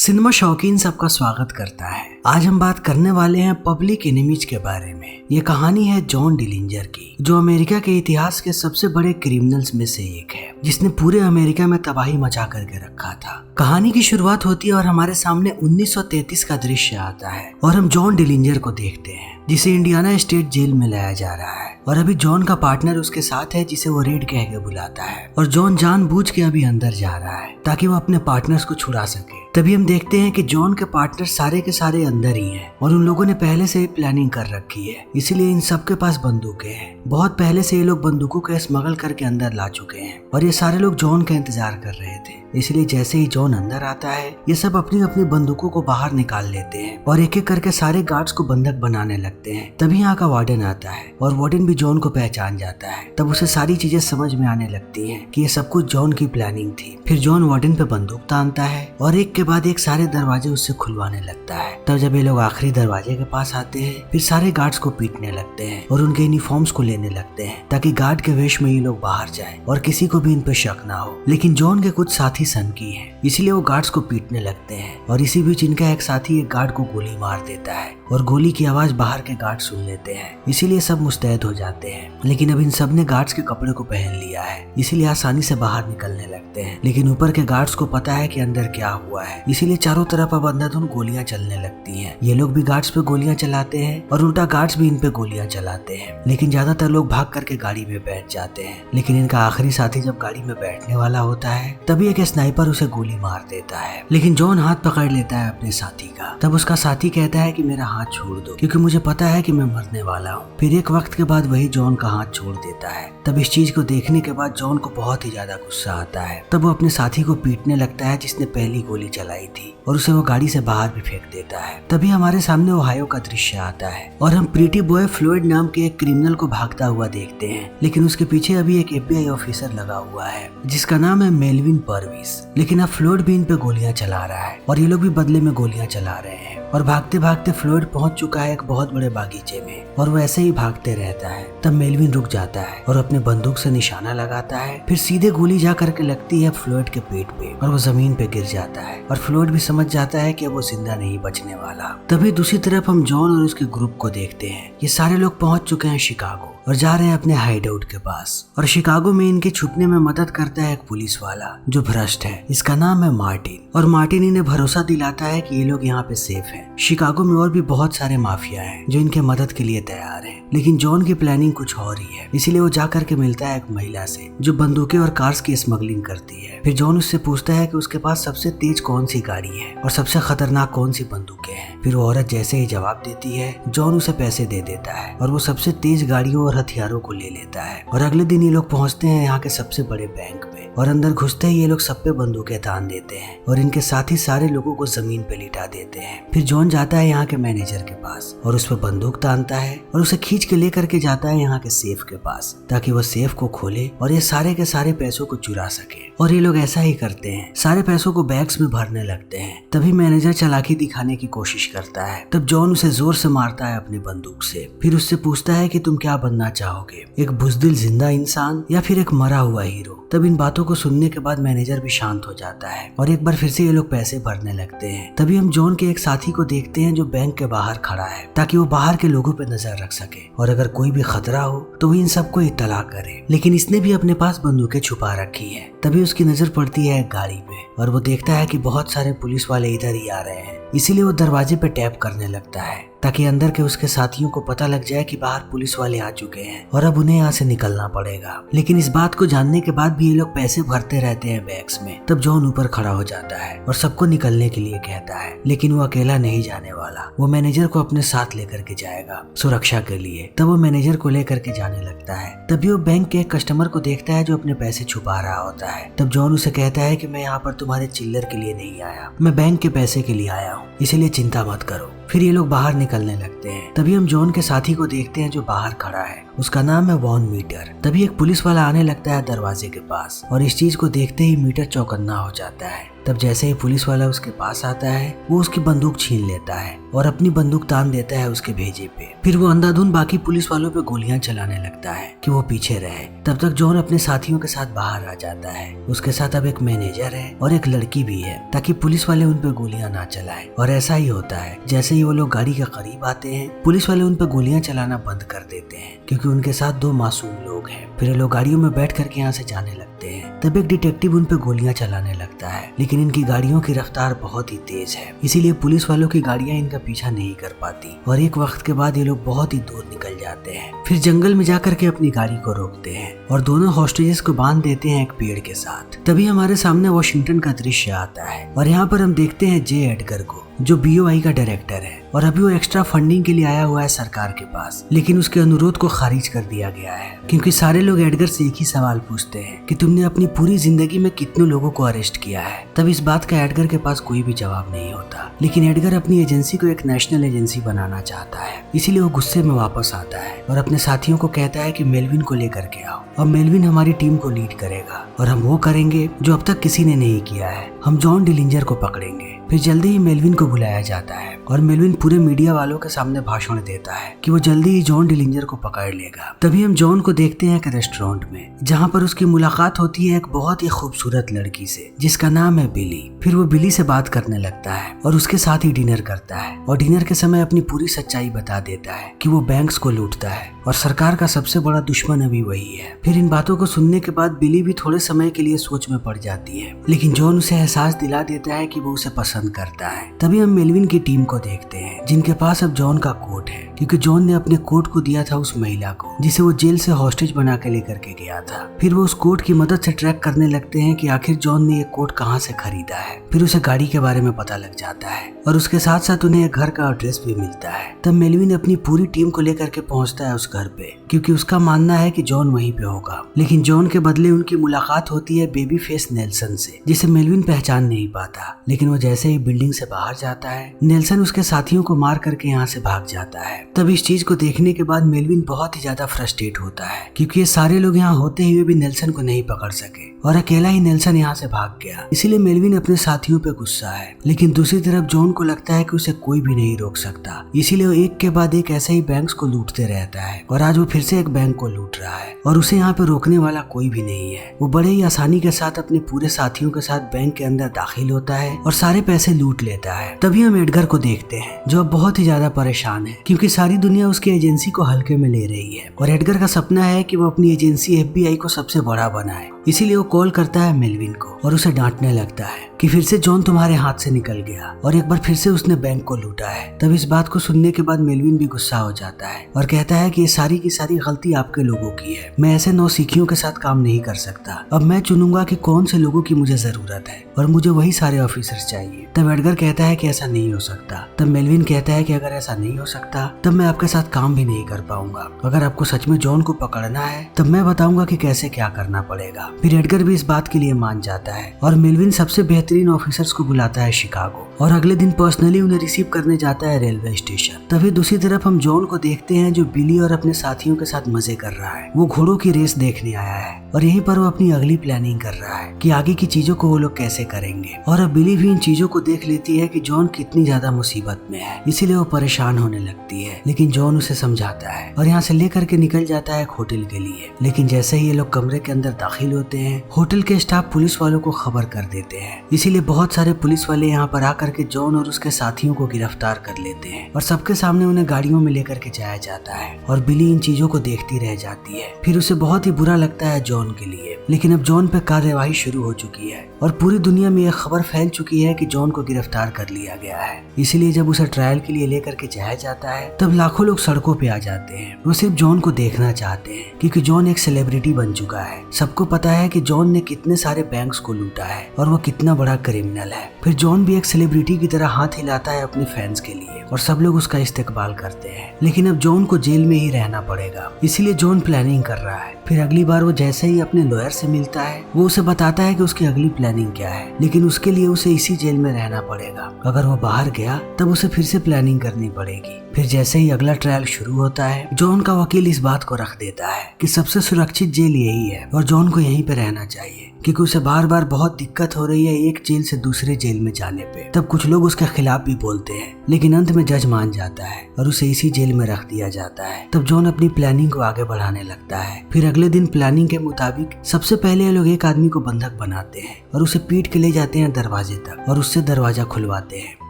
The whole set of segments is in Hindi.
सिनेमा शौकीन सबका स्वागत करता है। आज हम बात करने वाले हैं पब्लिक एनिमीज के बारे में। ये कहानी है जॉन डिलिंजर की, जो अमेरिका के इतिहास के सबसे बड़े क्रिमिनल्स में से एक है, जिसने पूरे अमेरिका में तबाही मचा करके रखा था। कहानी की शुरुआत होती है और हमारे सामने 1933 का दृश्य आता है और हम जॉन डिलिंजर को देखते हैं, जिसे इंडियाना स्टेट जेल में लाया जा रहा है। और अभी जॉन का पार्टनर उसके साथ है, जिसे वो रेड कह के बुलाता है। और जॉन जानबूझ के अभी अंदर जा रहा है ताकि वो अपने पार्टनर्स को छुड़ा सके। तभी हम देखते हैं कि जॉन के पार्टनर सारे के सारे अंदर ही हैं और उन लोगों ने पहले से ही प्लानिंग कर रखी है, इसीलिए इन सबके पास बंदूकें हैं। बहुत पहले से ये लोग बंदूकों को स्मगल करके अंदर ला चुके हैं और ये सारे लोग जॉन का इंतजार कर रहे थे। इसलिए जैसे ही जॉन अंदर आता है, ये सब अपनी अपनी बंदूकों को बाहर निकाल लेते हैं और एक एक करके सारे गार्ड्स को बंधक बनाने लगते हैं। तभी यहाँ का वार्डन आता है और वार्डन भी जॉन को पहचान जाता है। तब उसे सारी चीजें समझ में आने लगती हैं कि ये सब कुछ जॉन की प्लानिंग थी। फिर जॉन वार्डन पे बंदूक तानता है और एक के बाद एक सारे दरवाजे उससे खुलवाने लगता है। तब जब ये लोग आखिरी दरवाजे के पास आते हैं, फिर सारे गार्ड्स को पीटने लगते हैं और उनके यूनिफॉर्म्स को लेने लगते हैं ताकि गार्ड के वेश में ये लोग बाहर जाएं और किसी को भी इन पे शक ना हो। लेकिन जॉन के कुछ साथी सनकी हैं, इसीलिए वो गार्ड्स को पीटने लगते हैं और इसी बीच इनका एक साथी एक गार्ड को गोली मार देता है और गोली की आवाज बाहर के गार्ड सुन लेते हैं। इसीलिए सब मुस्तैद हो जाते हैं। लेकिन अब इन सब ने गार्ड्स के कपड़े को पहन लिया है, इसीलिए आसानी से बाहर निकलने लगते हैं। लेकिन ऊपर के गार्ड्स को पता है कि अंदर क्या हुआ है, इसीलिए चारों तरफ अब अंधाधुंध गोलियां चलने लगती हैं। ये लोग भी गार्ड्स पे गोलियां चलाते हैं और उल्टा गार्ड्स भी इन पे गोलियां चलाते हैं। लेकिन ज्यादातर लोग भाग करके गाड़ी में बैठ जाते हैं। लेकिन इनका आखिरी साथी जब गाड़ी में बैठने वाला होता है, तभी एक स्नाइपर उसे गोली मार देता है। लेकिन जॉन हाथ पकड़ लेता है अपने साथी का। तब उसका साथी कहता है कि मेरा हाथ छोड़ दो, क्योंकि मुझे पता है कि मैं मरने वाला हूँ। फिर एक वक्त के बाद वही जॉन का हाथ छोड़ देता है। तब इस चीज को देखने के बाद जॉन को बहुत ही ज्यादा गुस्सा आता है। तब वो अपने साथी को पीटने लगता है जिसने पहली गोली चलाई थी और उसे वो गाड़ी से बाहर भी फेंक देता है। तभी हमारे सामने ओहायो का दृश्य आता है और हम प्रीटी बॉय फ्लोयड नाम के एक क्रिमिनल को भागता हुआ देखते हैं। लेकिन उसके पीछे अभी एक FBI ऑफिसर लगा हुआ है जिसका नाम है मेल्विन पर्विस। लेकिन अब फ्लोयड भी इन पे गोलियां चला रहा है और ये लोग भी बदले में गोलियां चला रहे हैं। और भागते भागते फ्लोयड पहुंच चुका है एक बहुत बड़े बागीचे में और वो ऐसे ही भागते रहता है। तब मेल्विन रुक जाता है और अपने बंदूक से निशाना लगाता है। फिर सीधे गोली जा करके लगती है फ्लोयड के पेट पे और वो जमीन पे गिर जाता है और फ्लोयड भी समझ जाता है कि वो जिंदा नहीं बचने वाला। तभी दूसरी तरफ हम जॉन और उसके ग्रुप को देखते हैं। ये सारे लोग पहुंच चुके हैं शिकागो और जा रहे हैं अपने हाइड आउट के पास। और शिकागो में इनके छुपने में मदद करता है एक पुलिस वाला जो भ्रष्ट है। इसका नाम है मार्टिन और मार्टिन इन्हें भरोसा दिलाता है कि ये लोग यहाँ पे सेफ हैं। शिकागो में और भी बहुत सारे माफिया हैं जो इनके मदद के लिए तैयार हैं। लेकिन जॉन की प्लानिंग कुछ और ही है, इसीलिए वो जाकर के मिलता है एक महिला से जो बंदूकें और कार्स की स्मगलिंग करती है। फिर जॉन उससे पूछता है कि उसके पास सबसे तेज कौन सी गाड़ी है और सबसे खतरनाक कौन सी बंदूकें हैं। फिर वो औरत जैसे ही जवाब देती है, जॉन उसे पैसे दे देता है और वो सबसे तेज गाड़ियों और हथियारों को ले लेता है। और अगले दिन ये लोग पहुंचते हैं यहाँ के सबसे बड़े बैंक में और अंदर घुसते ही ये लोग सब पे बंदूकें तान देते हैं और इनके साथ ही सारे लोगों को जमीन पे लिटा देते हैं। फिर जॉन जाता है यहाँ के मैनेजर के पास और उस पर बंदूक तानता है और उसे खींच के लेकर के जाता है यहाँ के सेफ के पास ताकि वो सेफ को खोले और ये सारे के सारे पैसों को चुरा सके। और ये लोग ऐसा ही करते हैं, सारे पैसों को बैग्स में भरने लगते हैं। तभी मैनेजर चालाकी दिखाने की कोशिश करता है। तब जॉन उसे जोर से मारता है अपनी बंदूक से। फिर उससे पूछता है कि तुम क्या बनना चाहोगे, एक बुज़दिल जिंदा इंसान या फिर एक मरा हुआ हीरो। तब इन बातों को सुनने के बाद मैनेजर भी शांत हो जाता है और एक बार फिर से ये लोग पैसे भरने लगते हैं। तभी हम जॉन के एक साथी को देखते हैं जो बैंक के बाहर खड़ा है ताकि वो बाहर के लोगों पे नजर रख सके और अगर कोई भी खतरा हो तो वो इन सबको इत्तला करे। लेकिन इसने भी अपने पास बंदूकें छुपा रखी है। तभी उसकी नजर पड़ती है एक गाड़ी पे और वो देखता है कि बहुत सारे पुलिस वाले इधर ही आ रहे हैं। इसीलिए वो दरवाजे पे टैप करने लगता है ताकि अंदर के उसके साथियों को पता लग जाए कि बाहर पुलिस वाले आ चुके हैं और अब उन्हें यहाँ से निकलना पड़ेगा। लेकिन इस बात को जानने के बाद भी ये लोग पैसे भरते रहते हैं बैग्स में। तब जॉन ऊपर खड़ा हो जाता है और सबको निकलने के लिए कहता है, लेकिन वो अकेला नहीं जाने वाला। वो मैनेजर को अपने साथ लेकर के जाएगा सुरक्षा के लिए। तब वो मैनेजर को लेकर के जाने लगता है। तभी वो बैंक के एक कस्टमर को देखता है जो अपने पैसे छुपा रहा होता है। तब जॉन उसे कहता है कि मैं यहाँ पर तुम्हारे चिल्लर के लिए नहीं आया, मैं बैंक के पैसे के लिए आया हूँ, इसीलिए चिंता मत करो। फिर ये लोग बाहर निकलने लगते हैं। तभी हम जॉन के साथी को देखते हैं जो बाहर खड़ा है, उसका नाम है वॉन मीटर। तभी एक पुलिस वाला आने लगता है दरवाजे के पास और इस चीज को देखते ही मीटर चौकन्ना हो जाता है तब जैसे ही पुलिस वाला उसके पास आता है वो उसकी बंदूक छीन लेता है और अपनी बंदूक तान देता है उसके भेजे पे। फिर वो अंधाधुंध बाकी पुलिस वालों पे गोलियां चलाने लगता है कि वो पीछे रहे। तब तक जॉन अपने साथियों के साथ बाहर आ जाता है। उसके साथ अब एक मैनेजर है और एक लड़की भी है ताकि पुलिस वाले उन पे गोलियां ना चलाएं। और ऐसा ही होता है, जैसे ही वो लोग गाड़ी के करीब आते हैं पुलिस वाले उन पे गोलियां चलाना बंद कर देते हैं क्योंकि उनके साथ 2 मासूम लोग हैं। फिर ये लोग गाड़ियों में बैठ करके यहाँ से जाने लगते हैं। तब एक डिटेक्टिव उन पे गोलियां चलाने लगता है, लेकिन इनकी गाड़ियों की रफ्तार बहुत ही तेज है, इसीलिए पुलिस वालों की गाड़ियां इनका पीछा नहीं कर पाती और एक वक्त के बाद ये लोग बहुत ही दूर निकल जाते हैं। फिर जंगल में जाकर के अपनी गाड़ी को रोकते हैं और दोनों हॉस्टेजेस को बांध देते हैं एक पेड़ के साथ। तभी हमारे सामने वॉशिंगटन का दृश्य आता है और यहाँ पर हम देखते हैं जे एडगर को, जो BOI का डायरेक्टर है और अभी वो एक्स्ट्रा फंडिंग के लिए आया हुआ है सरकार के पास, लेकिन उसके अनुरोध को खारिज कर दिया गया है क्योंकि सारे लोग एडगर से एक ही सवाल पूछते हैं कि तुमने अपनी पूरी जिंदगी में कितने लोगों को अरेस्ट किया है। तब इस बात का एडगर के पास कोई भी जवाब नहीं होता, लेकिन एडगर अपनी एजेंसी को एक नेशनल एजेंसी बनाना चाहता है, इसीलिए वो गुस्से में वापस आता है और अपने साथियों को कहता है कि मेलविन को लेकर के आओ। अब मेलविन हमारी टीम को लीड करेगा और हम वो करेंगे जो अब तक किसी ने नहीं किया है, हम जॉन डिलिंजर को पकड़ेंगे। फिर जल्दी ही मेलविन को बुलाया जाता है और मेलविन पूरे मीडिया वालों के सामने भाषण देता है कि वो जल्दी ही जॉन डिलिंजर को पकड़ लेगा। तभी हम जॉन को देखते हैं एक रेस्टोरेंट में, जहाँ पर उसकी मुलाकात होती है एक बहुत ही खूबसूरत लड़की से जिसका नाम है बिली। फिर वो बिली से बात करने लगता है और उसके साथ ही डिनर करता है और डिनर के समय अपनी पूरी सच्चाई बता देता है कि वो बैंक्स को लूटता है और सरकार का सबसे बड़ा दुश्मन अभी वही है। फिर इन बातों को सुनने के बाद बिली भी थोड़े समय के लिए सोच में पड़ जाती है, लेकिन जॉन उसे एहसास दिला देता है कि वो उसे पसंद करता है। तभी हम मेलविन की टीम को देखते हैं जिनके पास अब जॉन का कोट है क्योंकि जॉन ने अपने कोट को दिया था उस महिला को जिसे वो जेल से हॉस्टेज बना के लेकर के गया था। फिर वो उस कोट की मदद से ट्रैक करने लगते हैं कि आखिर जॉन ने ये कोट कहाँ से खरीदा है। फिर उसे गाड़ी के बारे में पता लग जाता है और उसके साथ साथ उन्हें एक घर का एड्रेस भी मिलता है। तब मेलविन अपनी पूरी टीम को लेकर के पहुंचता है उस घर पे क्योंकि उसका मानना है कि जॉन वहीं पे होगा, लेकिन जॉन के बदले उनकी मुलाकात होती है बेबी फेस नेल्सन से जिसे मेलविन पहचान नहीं पाता। लेकिन वो जैसे ही बिल्डिंग से बाहर जाता है नेल्सन उसके साथियों को मार करके यहाँ से भाग जाता है। तब इस चीज को देखने के बाद मेलविन बहुत ही ज्यादा फ्रस्ट्रेट होता है क्योंकि ये सारे लोग यहाँ होते हुए भी नेल्सन को नहीं पकड़ सके और अकेला ही नेल्सन यहाँ से भाग गया। इसीलिए मेलविन अपने साथियों पे गुस्सा है, लेकिन दूसरी तरफ जॉन को लगता है कि उसे कोई भी नहीं रोक सकता, इसीलिए वो एक के बाद एक ऐसे ही बैंक्स को लूटते रहता है और आज वो फिर से एक बैंक को लूट रहा है और उसे यहाँ पे रोकने वाला कोई भी नहीं है। वो बड़े ही आसानी के साथ अपने पूरे साथियों के साथ बैंक के अंदर दाखिल होता है और सारे पैसे लूट लेता है। तभी हम एडगर को देखते हैं जो अब बहुत ही ज्यादा परेशान है क्योंकि सारी दुनिया उसकी एजेंसी को हल्के में ले रही है और एडगर का सपना है कि वो अपनी एजेंसी FBI को सबसे बड़ा बनाए। इसीलिए वो कॉल करता है मेलविन को और उसे डांटने लगता है कि फिर से जॉन तुम्हारे हाथ से निकल गया और एक बार फिर से उसने बैंक को लूटा है। तब इस बात को सुनने के बाद मेलविन भी गुस्सा हो जाता है और कहता है कि ये सारी की सारी गलती आपके लोगों की है, मैं ऐसे नौसिखियों के साथ काम नहीं कर सकता। अब मैं चुनूंगा कि कौन से लोगों की मुझे जरूरत है और मुझे वही सारे ऑफिसर्स चाहिए। तब एडगर कहता है कि ऐसा नहीं हो सकता। तब मेलविन कहता है कि अगर ऐसा नहीं हो सकता तब मैं आपके साथ काम भी नहीं कर पाऊंगा। अगर आपको सच में जॉन को पकड़ना है तब मैं बताऊंगा कि कैसे क्या करना पड़ेगा। फिर एडगर भी इस बात के लिए मान जाता है और मेलविन सबसे बेहतरीन ऑफिसर्स को बुलाता है शिकागो और अगले दिन पर्सनली उन्हें रिसीव करने जाता है रेलवे स्टेशन। तभी दूसरी तरफ हम जॉन को देखते हैं जो बिली और अपने साथियों के साथ मजे कर रहा है। वो घोड़ों की रेस देखने आया है और यहीं पर वो अपनी अगली प्लानिंग कर रहा है कि आगे की चीजों को वो लोग कैसे करेंगे। और अब बिली भी इन चीजों को देख लेती है कि जॉन कितनी ज्यादा मुसीबत में है, इसीलिए वो परेशान होने लगती है, लेकिन जॉन उसे समझाता है और यहाँ से लेकर के निकल जाता है एक होटल के लिए। लेकिन जैसे ही ये लोग कमरे के अंदर दाखिल होते हैं होटल के स्टाफ पुलिस वालों को खबर कर देते हैं, इसीलिए बहुत सारे पुलिस वाले यहाँ पर आकर के जॉन और उसके साथियों को गिरफ्तार कर लेते हैं और सबके सामने उन्हें गाड़ियों में लेकर के जाया जाता है और बिली इन चीजों को देखती रह जाती है। फिर उसे बहुत ही बुरा लगता है जॉन के लिए, लेकिन अब जॉन पे कार्यवाही शुरू हो चुकी है और पूरी दुनिया में यह खबर फैल चुकी है कि जॉन को गिरफ्तार कर लिया गया है। इसीलिए जब उसे ट्रायल के लिए लेकर के जाया जाता है तब लाखों लोग सड़कों पे आ जाते हैं। वो सिर्फ जॉन को देखना चाहते हैं क्योंकि जॉन एक सेलिब्रिटी बन चुका है। सबको पता है कि जॉन ने कितने सारे बैंक्स को लूटा है और वो कितना बड़ा क्रिमिनल है। फिर जॉन भी एक सेलिब्रिटी की तरह हाथ हिलाता है अपने फैंस के लिए और सब लोग उसका इस्तेकबाल करते हैं। लेकिन अब जॉन को जेल में ही रहना पड़ेगा, इसीलिए जॉन प्लानिंग कर रहा है। फिर अगली बार वो जैसे ही अपने लॉयर से मिलता है वो उसे बताता है कि उसकी अगली प्लानिंग क्या है, लेकिन उसके लिए उसे इसी जेल में रहना पड़ेगा। अगर वो बाहर गया तब उसे फिर से प्लानिंग करनी पड़ेगी। फिर जैसे ही अगला ट्रायल शुरू होता है, जॉन का वकील इस बात को रख देता है कि सबसे सुरक्षित जेल यही है और जॉन को यहीं पे रहना चाहिए, क्योंकि उसे बार बार बहुत दिक्कत हो रही है एक जेल से दूसरे जेल में जाने पे। तब कुछ लोग उसके खिलाफ भी बोलते हैं, लेकिन अंत में जज मान जाता है और उसे इसी जेल में रख दिया जाता है। तब जॉन अपनी प्लानिंग को आगे बढ़ाने लगता है। फिर अगले दिन प्लानिंग के मुताबिक सबसे पहले ये लोग एक आदमी को बंधक बनाते हैं और उसे पीट के ले जाते हैं दरवाजे तक और उससे दरवाजा खुलवाते हैं।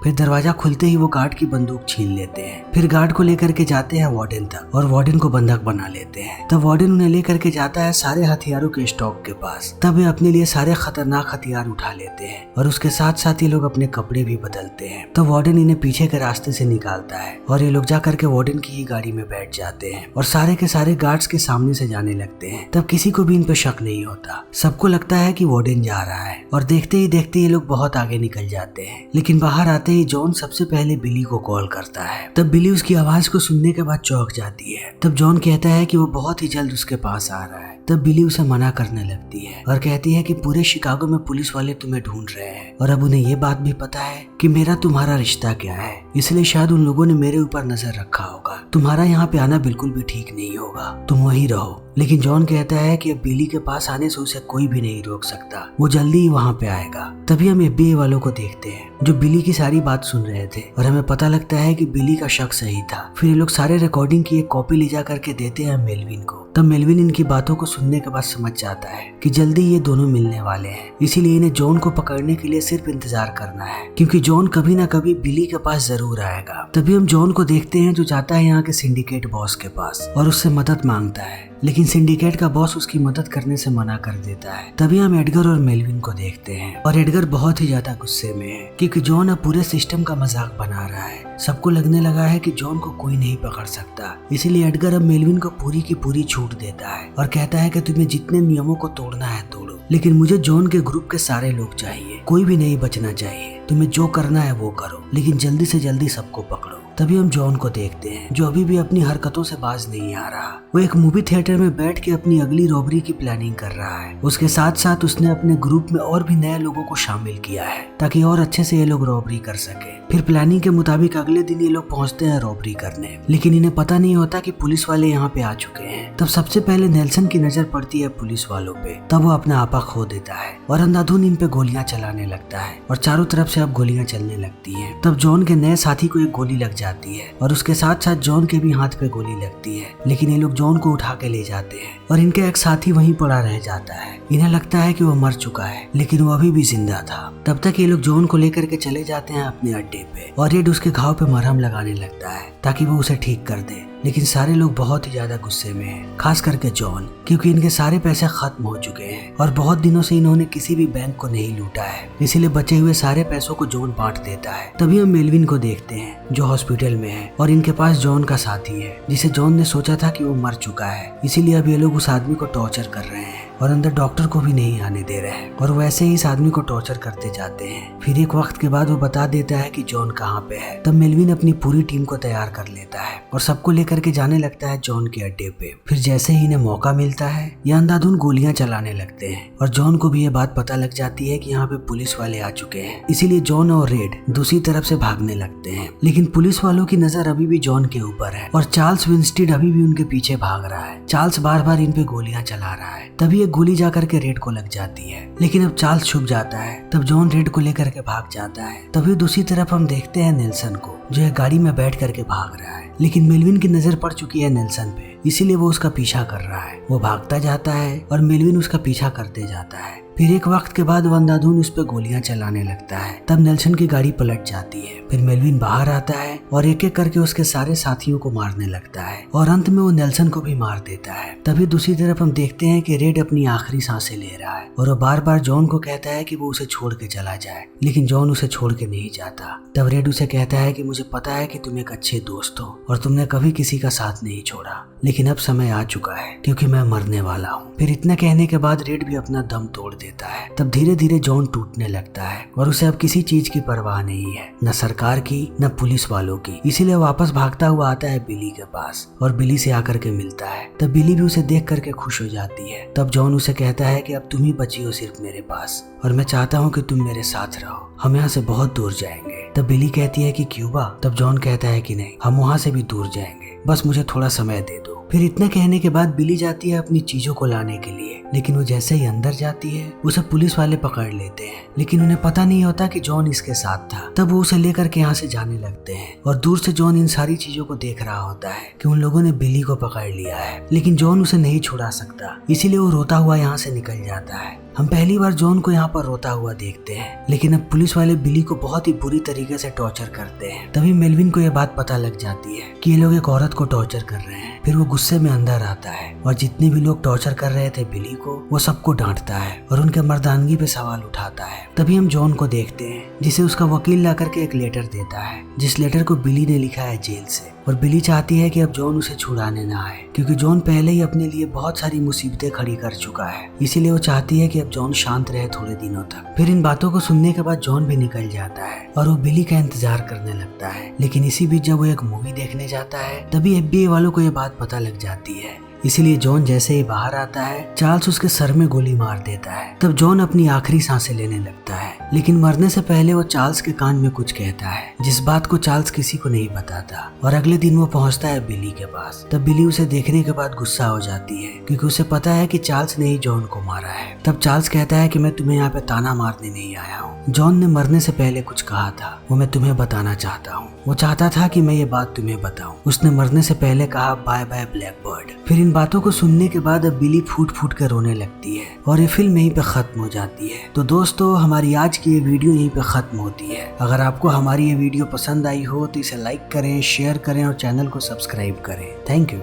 फिर दरवाजा खुलते ही वो गार्ड की बंदूक छीन लेते हैं। फिर गार्ड को लेकर के जाते हैं वार्डन तक और वार्डन को बंधक बना लेते हैं। तब वार्डन उन्हें लेकर के जाता है सारे हथियारों के स्टॉक के पास। तब वे अपने लिए सारे खतरनाक हथियार उठा लेते हैं और उसके साथ साथ ये लोग अपने कपड़े भी बदलते हैं। तब वार्डन इन्हें पीछे के रास्ते से निकालता है और ये लोग जा करके वार्डन की ही गाड़ी में बैठ जाते हैं और सारे के सारे गार्ड्स के सामने से जाने लगते हैं। तब किसी को भी इन पे शक नहीं होता, सबको लगता है कि वार्डन जा रहा है और देखते ही देखते ये लोग बहुत आगे निकल जाते हैं। लेकिन बाहर आते ही जॉन सबसे पहले बिली को कॉल करता है। तब बिली उसकी आवाज को सुनने के बाद चौंक जाती है। तब जॉन कहता है कि वो बहुत ही जल्द उसके पास आ रहा है। तब बिली उसे मना करने लगती है और कहती है कि पूरे शिकागो में पुलिस वाले तुम्हें ढूंढ रहे हैं और अब उन्हें ये बात भी पता है कि मेरा तुम्हारा रिश्ता क्या है, इसलिए शायद उन लोगों ने मेरे ऊपर नजर रखा होगा। तुम्हारा यहाँ पे आना बिल्कुल भी ठीक नहीं होगा, तुम वहीं रहो। लेकिन जॉन कहता है कि अब बिली के पास आने से उसे कोई भी नहीं रोक सकता, वो जल्दी ही वहाँ पे आएगा। तभी हम FBI वालों को देखते हैं जो बिली की सारी बात सुन रहे थे और हमें पता लगता है कि बिली का शक सही था। फिर ये लोग सारे रिकॉर्डिंग की एक कॉपी ले जा करके देते हैं मेलविन को। तब मेलविन इनकी बातों को सुनने के बाद समझ जाता है कि जल्दी ये दोनों मिलने वाले हैं, इसीलिए इन्हें जॉन को पकड़ने के लिए सिर्फ इंतजार करना है, क्योंकि जॉन कभी ना कभी बिली के पास जरूर आएगा। तभी हम जॉन को देखते हैं जो जाता है यहाँ के सिंडिकेट बॉस के पास और उससे मदद मांगता है, लेकिन सिंडिकेट का बॉस उसकी मदद करने से मना कर देता है। तभी हम एडगर और मेलविन को देखते हैं और एडगर बहुत ही ज्यादा गुस्से में है क्योंकि जॉन अब पूरे सिस्टम का मजाक बना रहा है। सबको लगने लगा है कि जॉन को कोई नहीं पकड़ सकता, इसीलिए एडगर अब मेलविन को पूरी की पूरी छूट देता है और कहता है कि तुम्हें जितने नियमों को तोड़ना है तोड़ो, लेकिन मुझे जॉन के ग्रुप के सारे लोग चाहिए, कोई भी नहीं बचना चाहिए। तुम्हें जो करना है वो करो, लेकिन जल्दी से जल्दी सबको पकड़ो। तभी हम जॉन को देखते हैं जो अभी भी अपनी हरकतों से बाज नहीं आ रहा। वो एक मूवी थिएटर में बैठ के अपनी अगली रॉबरी की प्लानिंग कर रहा है। उसके साथ साथ उसने अपने ग्रुप में और भी नए लोगों को शामिल किया है ताकि और अच्छे से ये लोग रॉबरी कर सके। फिर प्लानिंग के मुताबिक अगले दिन ये लोग पहुंचते हैं रॉबरी करने, लेकिन इन्हें पता नहीं होता कि पुलिस वाले यहाँ पे आ चुके हैं। तब सबसे पहले नेल्सन की नजर पड़ती है पुलिस वालों पे। तब वो अपना आपा खो देता है और अंधाधुन इन पे गोलियां चलाने लगता है और चारों तरफ से अब गोलियां चलने लगती है। तब जॉन के नए साथी को एक गोली लग जाती है और उसके साथ साथ जॉन के भी हाथ पे गोली लगती है, लेकिन ये लोग जॉन को उठा के ले जाते हैं और इनके एक साथी वहीं पड़ा रह जाता है। इन्हें लगता है कि वो मर चुका है, लेकिन वो अभी भी जिंदा था। तब तक ये लोग जॉन को लेकर के चले जाते हैं अपने अड्डे पे और रेड उसके घाव पे मरहम लगाने लगता है ताकि वो उसे ठीक कर दे। लेकिन सारे लोग बहुत ही ज्यादा गुस्से में हैं, खास करके जॉन, क्योंकि इनके सारे पैसे खत्म हो चुके हैं और बहुत दिनों से इन्होंने किसी भी बैंक को नहीं लूटा है, इसीलिए बचे हुए सारे पैसों को जॉन बांट देता है। तभी हम मेलविन को देखते हैं जो हॉस्पिटल में है और इनके पास जॉन का साथी है जिसे जॉन ने सोचा था कि वो मर चुका है, इसीलिए अब ये लोग उस आदमी को टॉर्चर कर रहे हैं और अंदर डॉक्टर को भी नहीं आने दे रहे हैं और वैसे ही इस आदमी को टॉर्चर करते जाते हैं। फिर एक वक्त के बाद वो बता देता है कि जॉन कहाँ पे है। तब मेलविन अपनी पूरी टीम को तैयार कर लेता है और सबको लेकर के जाने लगता है जॉन के अड्डे पे। फिर जैसे ही इन्हें मौका मिलता है ये अंधाधुन गोलियां चलाने लगते हैं और जॉन को भी ये बात पता लग जाती है कि यहाँ पे पुलिस वाले आ चुके हैं, इसीलिए जॉन और रेड दूसरी तरफ से भागने लगते हैं। लेकिन पुलिस वालों की नजर अभी भी जॉन के ऊपर है और चार्ल्स विंस्टीड अभी भी उनके पीछे भाग रहा है। चार्ल्स बार बार इन पे गोलियां चला रहा है। तभी एक गोली जा करके रेड को लग जाती है, लेकिन अब चार्ल्स छुप जाता है। तब जॉन रेड को लेकर के भाग जाता है। तभी दूसरी तरफ हम देखते हैं नेल्सन को जो एक गाड़ी में बैठ करके भाग रहा है, लेकिन मेलविन की नजर पड़ चुकी है नेल्सन पे, इसीलिए वो उसका पीछा कर रहा है। वो भागता जाता है और मेलविन उसका पीछा करते जाता है। फिर एक वक्त के बाद वो अंधाधुन उस पर गोलियां चलाने लगता है। तब नेल्सन की गाड़ी पलट जाती है। फिर मेलविन बाहर आता है और एक एक करके उसके सारे साथियों को मारने लगता है और अंत में वो नेल्सन को भी मार देता है। तभी दूसरी तरफ हम देखते हैं कि रेड अपनी आखिरी सांसें ले रहा है और वो बार बार जॉन को कहता है कि वो उसे छोड़ के चला जाए, लेकिन जॉन उसे छोड़ के नहीं जाता। तब रेड उसे कहता है कि मुझे पता है कि तुम एक अच्छे दोस्त हो और तुमने कभी किसी का साथ नहीं छोड़ा, लेकिन अब समय आ चुका है क्योंकि मैं मरने वाला हूँ। फिर इतना कहने के बाद रेड भी अपना दम तोड़ देता है। तब धीरे धीरे जॉन टूटने लगता है और उसे अब किसी चीज की परवाह नहीं है, न सरकार की न पुलिस वालों की, इसीलिए वापस भागता हुआ आता है बिली के पास और बिली से आकर के मिलता है। तब बिली भी उसे देख करके खुश हो जाती है। तब जॉन उसे कहता है कि अब तुम ही बची हो सिर्फ मेरे पास और मैं चाहता हूँ कि तुम मेरे साथ रहो, हम यहाँ से बहुत दूर जाएंगे। तब बिली कहती है कि क्यूबा। तब जॉन कहता है कि नहीं, हम वहाँ से भी दूर जाएंगे, बस मुझे थोड़ा समय दे दो। फिर इतना कहने के बाद बिली जाती है अपनी चीजों को लाने के लिए, लेकिन वो जैसे ही अंदर जाती है उसे पुलिस वाले पकड़ लेते हैं, लेकिन उन्हें पता नहीं होता कि जॉन इसके साथ था। तब वो उसे लेकर के यहाँ से जाने लगते हैं और दूर से जॉन इन सारी चीजों को देख रहा होता है कि उन लोगों ने बिली को पकड़ लिया है, लेकिन जॉन उसे नहीं छुड़ा सकता, इसीलिए वो रोता हुआ यहाँ से निकल जाता है। हम पहली बार जॉन को यहाँ पर रोता हुआ देखते हैं, लेकिन अब पुलिस वाले बिली को बहुत ही बुरी तरीके से टॉर्चर करते हैं। तभी मेलविन को यह बात पता लग जाती है कि ये लोग एक औरत को टॉर्चर कर रहे हैं। फिर वो गुस्से में अंदर आता है और जितने भी लोग टॉर्चर कर रहे थे बिली को, वो सबको डांटता है और उनके मर्दानगी पे सवाल उठाता है। तभी हम जॉन को देखते हैं जिसे उसका वकील ला करके एक लेटर देता है, जिस लेटर को बिली ने लिखा है जेल से। और बिली चाहती है कि अब जॉन उसे छुड़ाने ना आए, क्योंकि जॉन पहले ही अपने लिए बहुत सारी मुसीबतें खड़ी कर चुका है, इसीलिए वो चाहती है कि अब जॉन शांत रहे थोड़े दिनों तक। फिर इन बातों को सुनने के बाद जॉन भी निकल जाता है और वो बिली का इंतजार करने लगता है। लेकिन इसी बीच जब वो एक मूवी देखने जाता है तभी FBI वालों को ये बात पता लग जाती है, इसीलिए जॉन जैसे ही बाहर आता है चार्ल्स उसके सर में गोली मार देता है। तब जॉन अपनी आखिरी सांसें लेने लगता है, लेकिन मरने से पहले वो चार्ल्स के कान में कुछ कहता है, जिस बात को चार्ल्स किसी को नहीं बताता। और अगले दिन वो पहुंचता है बिली के पास। तब बिली उसे देखने के बाद गुस्सा हो जाती है, क्योंकि उसे पता है कि चार्ल्स ने ही जॉन को मारा है। तब चार्ल्स कहता है कि मैं तुम्हें यहाँ पे ताना मारने नहीं आया हूँ, जॉन ने मरने से पहले कुछ कहा था, वो मैं तुम्हें बताना चाहता हूँ। वो चाहता था कि मैं ये बात तुम्हें बताऊं। उसने मरने से पहले कहा बाय बाय ब्लैक बर्ड। फिर इन बातों को सुनने के बाद अब बिली फूट फूट कर रोने लगती है और ये फिल्म यहीं पे खत्म हो जाती है। तो दोस्तों, हमारी आज की ये वीडियो यहीं पे खत्म होती है। अगर आपको हमारी ये वीडियो पसंद आई हो तो इसे लाइक करें, शेयर करें और चैनल को सब्सक्राइब करें। Thank you.